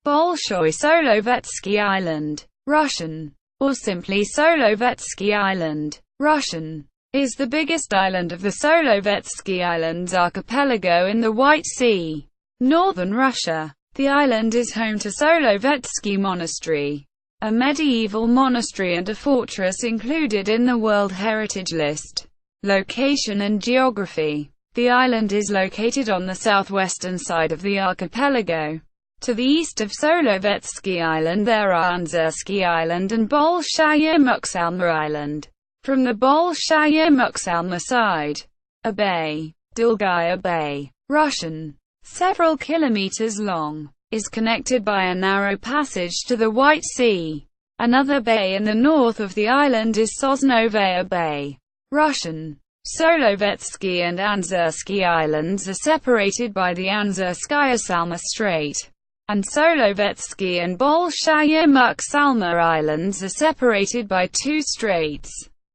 Bolshoy Solovetsky Island, Russian, or simply Solovetsky Island, Russian, is the biggest island of the Solovetsky Islands archipelago in the White Sea, northern Russia. The island is home to Solovetsky Monastery, a medieval monastery and a fortress included in the World Heritage List. Location and geography. The island is located on the southwestern side of the archipelago. To the east of Solovetsky Island there are Untitled Island and Bolshoy Solovetsky Island. From the Bolshoy Solovetsky side, a bay, Dolgaya Bay, Russian, several kilometers long, is connected by a narrow passage to the White Sea. Another bay in the north of the island is Sosnovaya Bay, Russian. Solovetsky and Untitled Islands are separated by the Untitled Strait, and Solovetsky and Bolshoy Solovetsky Islands are separated by two straits,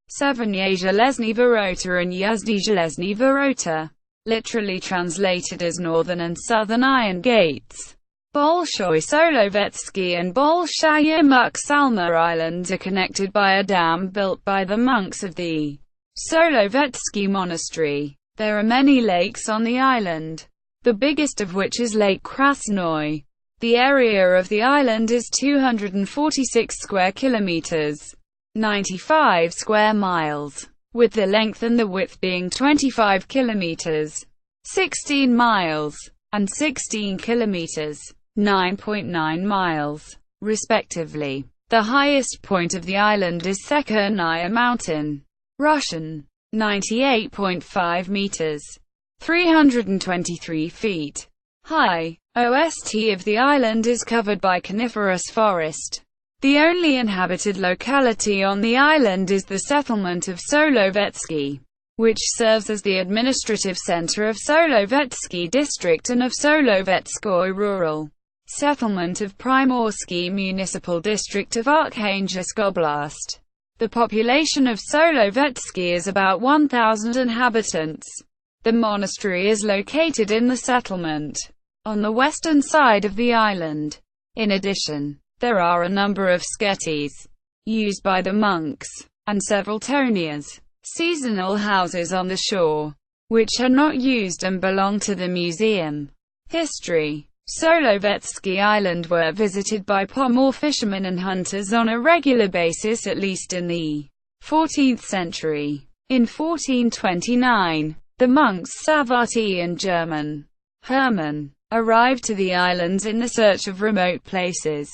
Severnaya Zhelezny Vorota and Yuzhny Zhelezny Vorota, literally translated as Northern and Southern Iron Gates. Bolshoy Solovetsky and Bolshoy Solovetsky Islands are connected by a dam built by the monks of the Solovetsky Monastery. There are many lakes on the island, the biggest of which is Lake Krasnoy. The area of the island is 246 square kilometers, 95 square miles, with the length and the width being 25 kilometers, 16 miles, and 16 kilometers, 9.9 miles, respectively. The highest point of the island is Sekernaya Mountain, Russian, 98.5 meters, 323 feet high. OST of the island is covered by coniferous forest. The only inhabited locality on the island is the settlement of Solovetsky, which serves as the administrative center of Solovetsky district and of Solovetsky rural settlement of Primorsky municipal district of Arkhangelsk Oblast. The population of Solovetsky is about 1,000 inhabitants. The monastery is located in the settlement, on the western side of the island. In addition, there are a number of sketis, used by the monks, and several tonias, seasonal houses on the shore, which are not used and belong to the museum. History. Solovetsky Island were visited by Pomor fishermen and hunters on a regular basis at least in the 14th century. In 1429, the monks Savaty and German Hermann arrived to the islands in the search of remote places.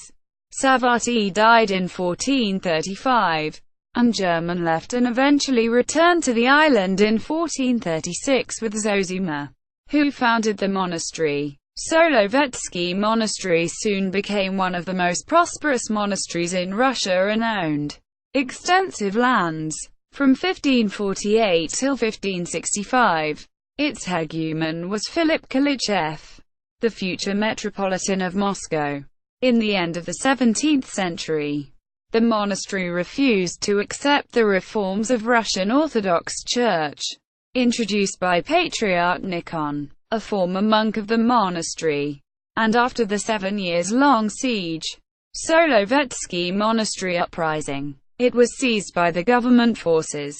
Savaty died in 1435, and German left and eventually returned to the island in 1436 with Zosima, who founded the monastery. Solovetsky Monastery soon became one of the most prosperous monasteries in Russia and owned extensive lands. From 1548 till 1565, its hegumen was Philip Kalichev, the future Metropolitan of Moscow. In the end of the 17th century, the monastery refused to accept the reforms of Russian Orthodox Church, introduced by Patriarch Nikon, a former monk of the monastery, and after the 7-year-long siege, Solovetsky Monastery uprising, it was seized by the government forces,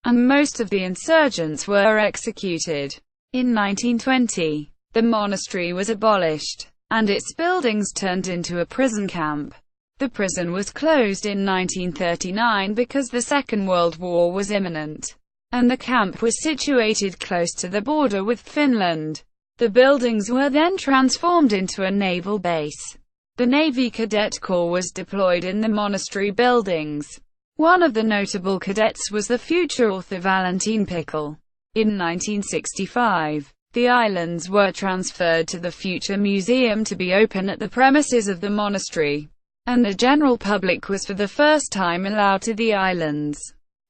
and most of the insurgents were executed. In 1920, the monastery was abolished, and its buildings turned into a prison camp. The prison was closed in 1939 because the Second World War was imminent, and the camp was situated close to the border with Finland. The buildings were then transformed into a naval base. The Navy Cadet Corps was deployed in the monastery buildings. One of the notable cadets was the future author Valentin Pickle. In 1965, the islands were transferred to the future museum to be open at the premises of the monastery, and the general public was for the first time allowed to the islands.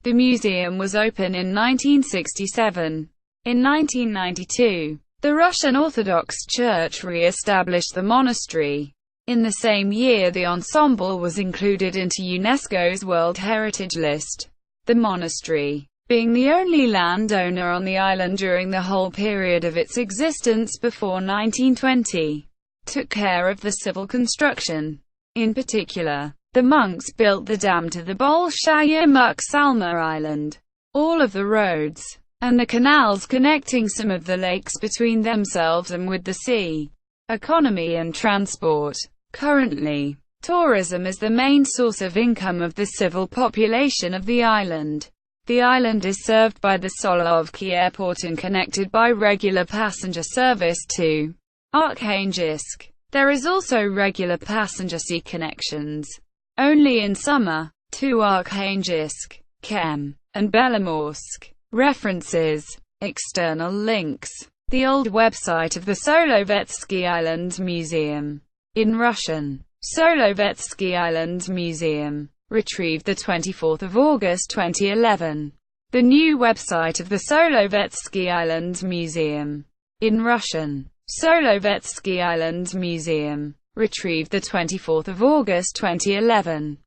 The museum was open in 1967. In 1992, the Russian Orthodox Church re-established the monastery. In the same year the ensemble was included into UNESCO's World Heritage List. The monastery, being the only landowner on the island during the whole period of its existence before 1920, took care of the civil construction. In particular, the monks built the dam to the Bolshoy Solovetsky Island, all of the roads, and the canals connecting some of the lakes between themselves and with the sea. Economy and transport. Currently, tourism is the main source of income of the civil population of the island. The island is served by the Solovetsky Airport and connected by regular passenger service to Arkhangelsk. There is also regular passenger sea connections, only in summer, to Arkhangelsk, Kem, and Belomorsk. References. External links. The old website of the Solovetsky Islands Museum. In Russian. Solovetsky Islands Museum. Retrieved 24 August 2011. The new website of the Solovetsky Islands Museum. In Russian. Solovetsky Islands Museum. Retrieved 24 August 2011.